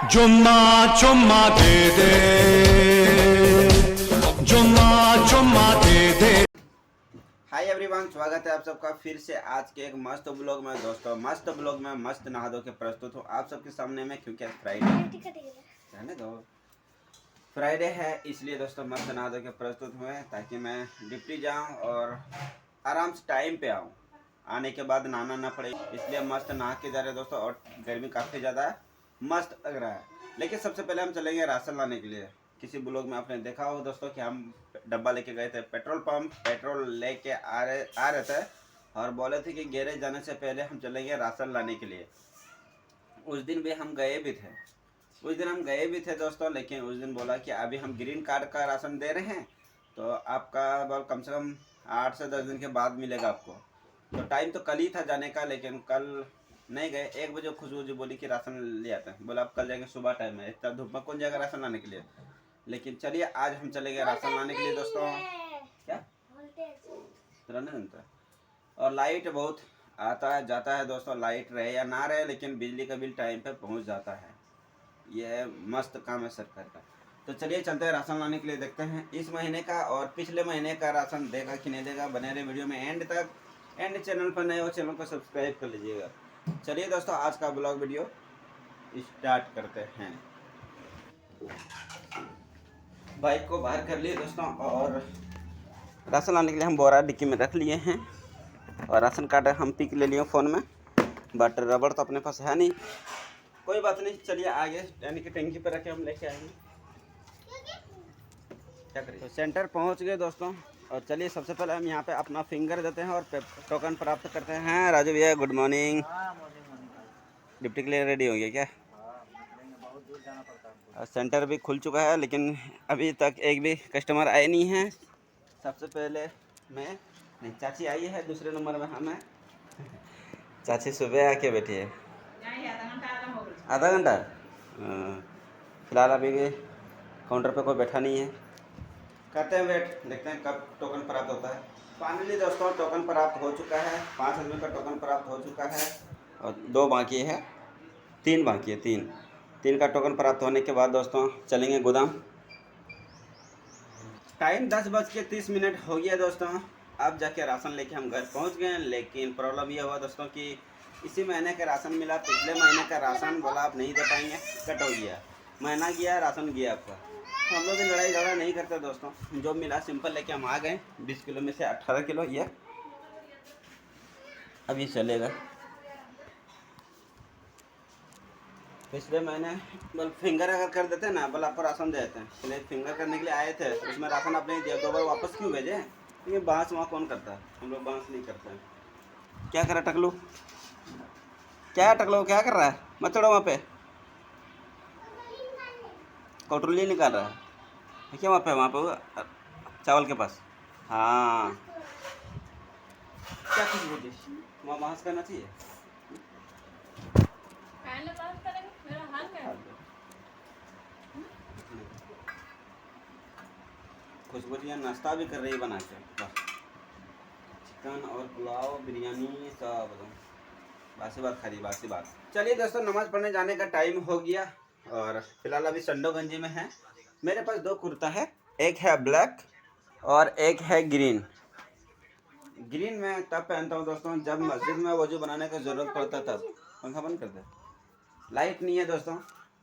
चुम्मा चुम्मा दे दे, चुम्मा चुम्मा दे दे। हाय एवरीवन, स्वागत है आप सबका फिर से आज के एक मस्त ब्लॉग में। दोस्तों मस्त ब्लॉग में मस्त नहा धो के प्रस्तुत हूँ आप सबके सामने में, क्योंकि आज फ्राइडे रहने दो, फ्राइडे है इसलिए दोस्तों मस्त नहा धो के प्रस्तुत हुए ताकि मैं डिप्टी जाऊँ और आराम से टाइम पे आऊँ, आने के बाद नहाना ना पड़े, इसलिए मस्त नहा के जा रहे हैं दोस्तों। और गर्मी काफ़ी ज़्यादा है, मस्त लग रहा है। लेकिन सबसे पहले हम चलेंगे राशन लाने के लिए। किसी ब्लॉग में आपने देखा हो दोस्तों कि हम डब्बा लेके गए थे पेट्रोल पंप, पेट्रोल लेके आ रहे थे और बोले थे कि गैरेज जाने से पहले हम चलेंगे राशन लाने के लिए। उस दिन भी हम गए भी थे दोस्तों, लेकिन उस दिन बोला कि अभी हम ग्रीन कार्ड का राशन दे रहे हैं तो आपका बल कम से कम 8 से 10 दिन के बाद मिलेगा आपको। तो टाइम तो कल ही था जाने का, लेकिन कल नहीं गए। 1 बजे खुशबू जी बोली कि राशन ले आते हैं। बोला आप कल जाएंगे, सुबह टाइम है, इतना धूप में कौन जाएगा राशन लाने के लिए। लेकिन चलिए आज हम चलेंगे राशन लाने के लिए दोस्तों। क्या रहने देता है। और लाइट बहुत आता है जाता है दोस्तों, लाइट रहे या ना रहे, लेकिन बिजली का बिल टाइम पे पहुंच जाता है। यह मस्त काम है सरकार का। तो चलिए चलते हैं राशन लाने के लिए, देखते हैं इस महीने का और पिछले महीने का राशन देगा कि नहीं देगा। बने रहे वीडियो में एंड तक। एंड चैनल पर नए हो चैनल को सब्सक्राइब कर लीजिएगा। चलिए दोस्तों आज का ब्लॉग वीडियो स्टार्ट करते हैं। बाइक को बाहर कर लिए दोस्तों और राशन लाने के लिए हम बोरा डिक्की में रख लिए हैं। और राशन कार्ड हम पिक ले लिए फ़ोन में, बट रबड़ तो अपने पास है नहीं। कोई बात नहीं, चलिए आगे यानी कि टंकी पर रखे हम लेके आएंगे। क्या करें। तो सेंटर पहुंच गए दोस्तों और चलिए सबसे पहले हम यहाँ पे अपना फिंगर देते हैं और टोकन प्राप्त करते हैं। राजू भैया गुड मॉर्निंग। डिप्टी के लिए रेडी हो गया क्या? सेंटर भी खुल चुका है, लेकिन अभी तक एक भी कस्टमर आए नहीं हैं। सबसे पहले मैं नहीं, चाची आई है, दूसरे नंबर में हम हैं। चाची सुबह आके बैठी है, आधा घंटा। फिलहाल अभी काउंटर पे कोई बैठा नहीं है, करते हैं वेट, देखते हैं कब टोकन प्राप्त होता है। फाइनली दोस्तों टोकन प्राप्त हो चुका है, 5 आदमी का टोकन प्राप्त हो चुका है और 2 बाकी है, 3 बाकी है। 3 का टोकन प्राप्त होने के बाद दोस्तों चलेंगे गोदाम। टाइम 10:30 हो गया दोस्तों। अब जाके राशन लेके हम घर पहुंच गए। लेकिन प्रॉब्लम ये हुआ दोस्तों कि इसी महीने का राशन मिला, पिछले महीने का राशन बोला आप नहीं दे पाएंगे, कट हो गया। महीना गया राशन गया आपका। हम लोग लड़ाई झगड़ा नहीं करते दोस्तों, जो मिला सिंपल लेके हम आ गए। 20 किलो में से 18 किलो ये अभी चलेगा। पिछले महीने बल फिंगर अगर कर देते ना, बल आपको राशन दे देते हैं। पहले फिंगर करने के लिए आए थे, उसमें राशन आपने नहीं दिया, 2 बार वापस क्यों भेजे? क्योंकि बांस वहाँ कौन करता है, हम लोग बांस नहीं करते हैं। क्या कर रहा टकलू? क्या टकलू क्या कर रहा है? मत चढ़ो वहाँ पे, कटोरी निकाल रहा है क्या? वहाँ पे चावल के पास। हाँ क्या कुछ बोलिए, वहाँ बांस करना चाहिए। खुशबू जी नाश्ता भी कर रही है बना के, चिकन और पुलाव बिरयानी सब बासी बात खा रही, बासी बात। चलिए दोस्तों नमाज पढ़ने जाने का टाइम हो गया और फिलहाल अभी संडो गंजी में है। मेरे पास 2 कुर्ता है, एक है ब्लैक और एक है ग्रीन। ग्रीन में तब पहनता हूँ दोस्तों जब मस्जिद में वजू बनाने की ज़रूरत पड़ता, तब। पंखा बंद कर दे। लाइट नहीं है दोस्तों,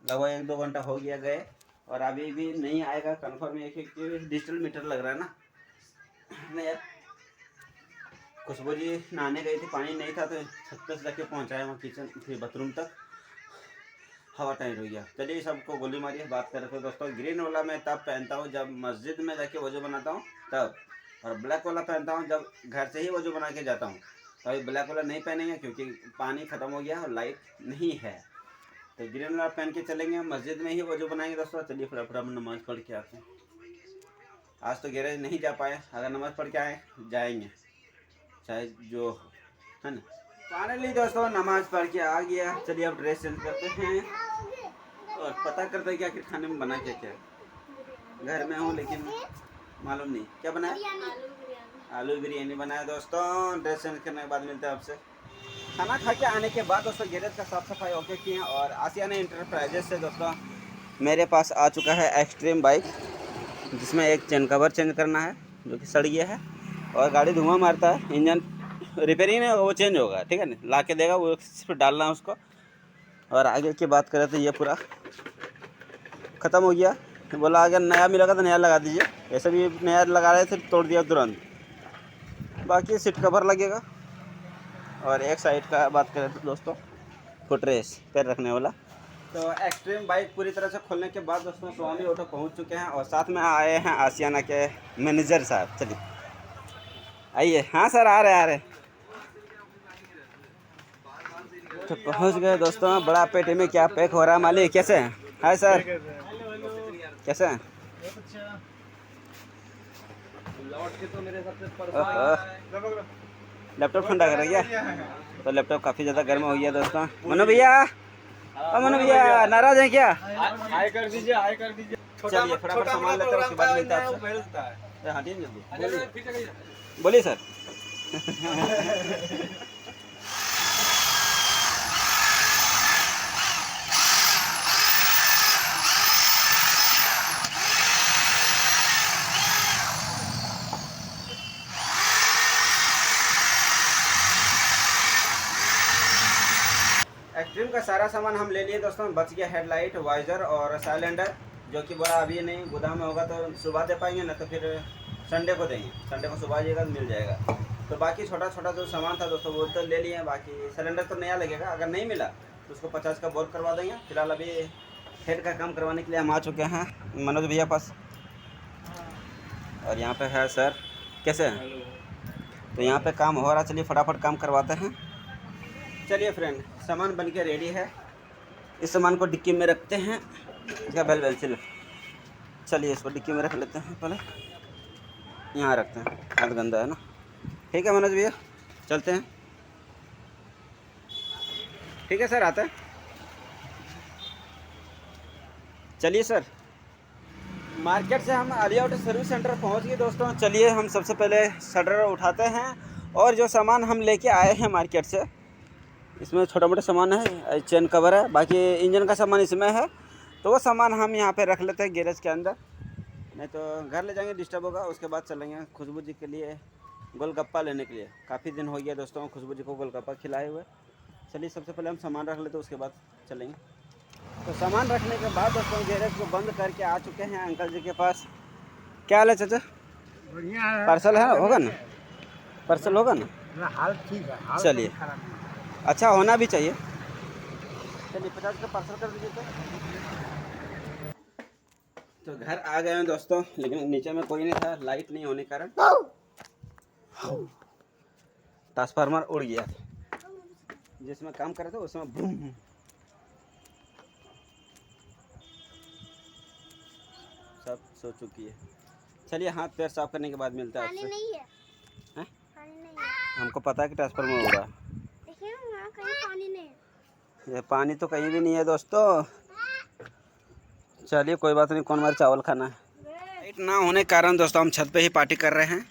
लगभग 1-2 घंटा हो गया गए और अभी भी नहीं आएगा कंफर्म। एक डिजिटल मीटर लग रहा है ना। नहीं यार, खुशबू जी नहाने गई थी, पानी नहीं था तो छत पे से जाके पहुँचाया वहाँ किचन फिर बाथरूम तक, हवा टाइट हो गया। चलिए सबको गोली मारी है, बात कर रहे थे दोस्तों। ग्रीन वाला मैं तब पहनता हूँ जब मस्जिद में जाके वजू बनाता हूँ तब, और ब्लैक वाला पहनता हूँ जब घर से ही वजू बना के जाता हूँ। तो अभी ब्लैक वाला नहीं पहनेंगे क्योंकि पानी ख़त्म हो गया और लाइट नहीं है, तो ग्रीन वाला पहन के चलेंगे, मस्जिद में ही वजू बनाएंगे दोस्तों। चलिए फटाफट हम नमाज़ पढ़ के आते हैं। आज तो गैरेज नहीं जा पाए, अगर नमाज़ पढ़ के आए जाएंगे चाहे जो है ना। फाइनली दोस्तों नमाज पढ़ के आ गया। चलिए अब ड्रेस चेंज करते हैं और पता करते हैं क्या कि खाने में बना क्या क्या। घर में हूँ लेकिन मालूम नहीं क्या बनाया। आलू बिरयानी बनाया दोस्तों। ड्रेस चेंज करने के बाद मिलते हैं आपसे। खाना खा के आने के बाद दोस्तों गैरेज का साफ़ सफाई ओके किए हैं और आसियाना इंटरप्राइजेज से दोस्तों मेरे पास आ चुका है एक्सट्रीम बाइक, जिसमें एक चेन कवर चेंज करना है जो कि सड़ गया है और गाड़ी धुआं मारता है। इंजन रिपेयरिंग है वो चेंज होगा, ठीक है ना, ला के देगा, वो सिर्फ डालना है उसको। और आगे की बात करें तो ये पूरा ख़त्म हो गया। बोला अगर नया मिलेगा तो नया लगा दीजिए, ऐसे भी नया लगा रहे थे तोड़ दिया तुरंत। बाकी सीट कवर लगेगा। और एक साइड का बात करें तो दोस्तों फुटरेस पैर रखने वाला। तो एक्सट्रीम बाइक पूरी तरह से खोलने के बाद दोस्तों स्वामी ऑटो पहुंच चुके हैं और साथ में आए हैं आसियाना के मैनेजर साहब। चलिए आइए। हाँ सर आ रहे तो पहुंच गए दोस्तों। बड़ा पेटी में क्या पैक हो रहा है मालिक? कैसे हैं? हाय सर, कैसे हैं? लैपटॉप ठंडा कर क्या? तो लैपटॉप काफ़ी ज़्यादा गर्म हो गया दोस्तों। मनु भैया, मनु भैया नाराज हैं क्या? हाय कर दीजिए, हाय कर दीजिए। चलिए फटाफट सामान लेते हैं, उसके बाद मिलते हैं आपसे। हाँ जल्दी बोलिए सर। एक्सट्रीम का सारा सामान हम ले लिए दोस्तों। बच गया हेडलाइट, वाइजर और साइलेंडर, जो कि बड़ा अभी नहीं गोदाम में होगा तो सुबह दे पाएंगे, ना तो फिर संडे को देंगे। संडे को सुबह आइएगा तो मिल जाएगा। तो बाकी छोटा छोटा जो सामान था दोस्तों वो तो ले लिए। बाकी सिलेंडर तो नया लगेगा, अगर नहीं मिला तो उसको 50 का बोर करवा देंगे। फिलहाल अभी हेड का काम करवाने के लिए हम आ चुके हैं मनोज भैया पास। और यहाँ पे है सर, कैसे हैं? तो यहाँ पे काम हो रहा, चलिए फटाफट काम करवाते हैं। चलिए फ्रेंड, सामान बन के रेडी है। इस सामान को डिक्की में रखते हैं। इसका बेल बेल चलिए इसको डिक्की में रख लेते हैं। पहले यहाँ रखते हैं, हाथ गंदा है ना। ठीक है मनोज भैया, चलते हैं। ठीक है सर, आते हैं। चलिए सर, मार्केट से हम आलिया ऑटो सर्विस सेंटर पहुँच गए दोस्तों। चलिए हम सबसे पहले शटर उठाते हैं और जो सामान हम लेके आए हैं मार्केट से, इसमें छोटा मोटा सामान है, चेन कवर है, बाकी इंजन का सामान इसमें है। तो वो सामान हम यहाँ पे रख लेते हैं गैरेज के अंदर, नहीं तो घर ले जाएंगे डिस्टर्ब होगा। उसके बाद चलेंगे खुशबू जी के लिए गोलगप्पा लेने के लिए। काफ़ी दिन हो गया दोस्तों खुशबू जी को गोलगप्पा खिलाए हुए। चलिए सबसे पहले हम सामान रख लेते हैं, उसके बाद चलेंगे। तो सामान रखने के बाद दोस्तों गैरेज को बंद करके आ चुके हैं अंकल जी के पास। क्या हाल है चाचा? बढ़िया है। पार्सल है, होगा ना? पार्सल होगा ना? हाल ठीक है। चलिए, अच्छा होना भी चाहिए। चलिए 50 का पार्सल कर दीजिए। तो घर आ गए हैं दोस्तों, लेकिन नीचे में कोई नहीं था, लाइट नहीं होने के कारण ट्रांसफार्मर उड़ गया। जिसमें काम कर रहे थे उसमें बूम। सब सो चुकी है। चलिए हाथ पैर साफ करने के बाद मिलता है आपसे। पानी नहीं है। हैं? पानी नहीं है। हमको पता है कि ट्रांसफार्मर उड़ा। देखिए वहाँ कहीं पानी नहीं है। ये पानी तो कहीं भी नहीं है दोस्तों। चलिए कोई बात नहीं, कौन हमारे चावल खाना है। लाइट ना होने के कारण दोस्तों हम छत पे ही पार्टी कर रहे हैं।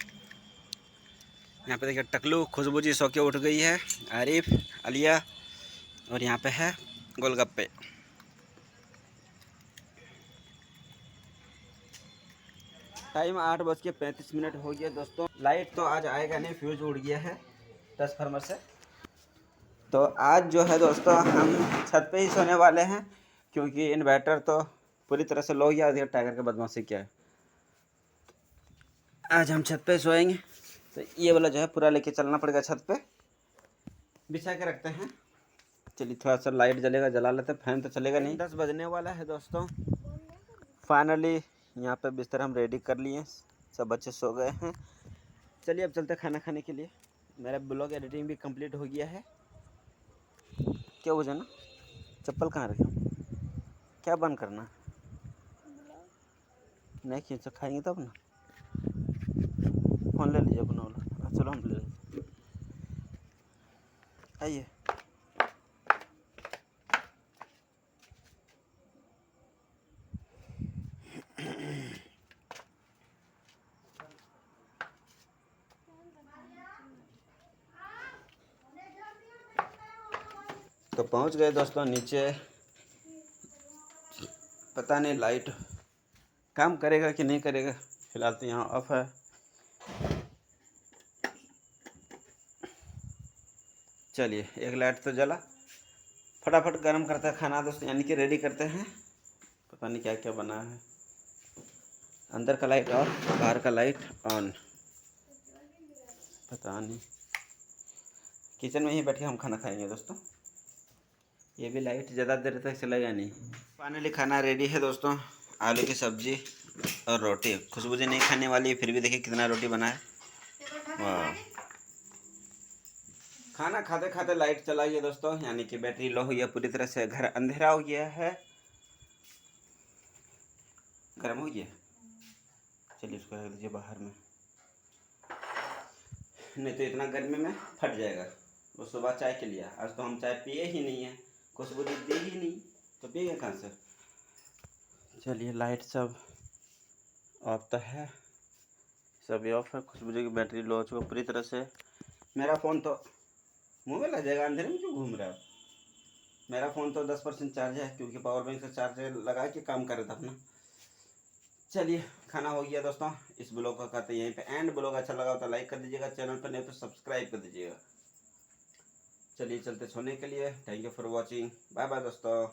यहाँ पे देखिए टकलू, खुशबू जी सो के उठ गई है, आरिफ, अलिया, और यहाँ पे है गोलगप्पे। टाइम 8:35 हो गया दोस्तों। लाइट तो आज आएगा नहीं, फ्यूज उड़ गया है ट्रांसफार्मर से। तो आज जो है दोस्तों हम छत पे ही सोने वाले हैं, क्योंकि इन्वर्टर तो पूरी तरह से लो गया। टाइगर के बदमाशी क्या है, आज हम छत पे सोएंगे। तो ये वाला जो है पूरा लेके चलना पड़ेगा, छत पे बिछा के रखते हैं। चलिए थोड़ा सा लाइट जलेगा, जला लेते हैं। फैन तो चलेगा नहीं। 10 बजने वाला है दोस्तों। फाइनली यहाँ पे बिस्तर हम रेडी कर लिए, सब बच्चे सो गए हैं। चलिए अब चलते खाना खाने के लिए। मेरा ब्लॉग एडिटिंग भी कंप्लीट हो गया है। क्या हो जाए ना, चप्पल कहाँ रखे? क्या बंद करना? नहीं खींच खाएंगे तब ना। फोन ले लीजिए अपना वाला। चलो हम ले लीजिए, आइए। तो पहुंच गए दोस्तों नीचे। पता नहीं लाइट काम करेगा कि नहीं करेगा, फिलहाल तो यहाँ ऑफ है। चलिए एक लाइट तो जला, फटाफट गर्म करते हैं खाना दोस्तों, यानी कि रेडी करते हैं। पता नहीं क्या क्या बना है। अंदर का लाइट ऑफ, बाहर का लाइट ऑन। पता नहीं, किचन में ही बैठ के हम खाना खाएंगे दोस्तों। ये भी लाइट ज़्यादा देर तक चलेगा नहीं। फाइनली खाना रेडी है दोस्तों, आलू की सब्जी और रोटी। खुशबू जी नहीं खाने वाली है, फिर भी देखिए कितना रोटी बना है। वाह। खाना खाते खाते लाइट चला गया दोस्तों, यानी कि बैटरी लो हो गया पूरी तरह से। घर अंधेरा हो गया है, गर्म हो गया। चलिए इसको रख दीजिए बाहर में, नहीं तो इतना गर्मी में फट जाएगा। वो सुबह चाय के लिए, आज तो हम चाय पिए ही नहीं है, खुशबू दी ही नहीं, तो पिएगा कहाँ से। चलिए लाइट सब ऑफ तो है, सब ऑफ है। खुशबू जी की बैटरी लो हो चुका पूरी तरह से। मेरा फ़ोन तो मुँह में लग जाएगा, अंधेरे में क्यों घूम रहा है। मेरा फ़ोन तो 10% चार्ज है, क्योंकि पावर बैंक से चार्ज लगा के काम कर रहा था अपना। चलिए खाना हो गया दोस्तों, इस ब्लॉग को करते हैं यहीं पे एंड। ब्लॉग अच्छा लगा हो तो लाइक कर दीजिएगा, चैनल पर नहीं तो सब्सक्राइब कर दीजिएगा। चलिए चलते सोने के लिए। Thank you for watching, bye bye दोस्तों।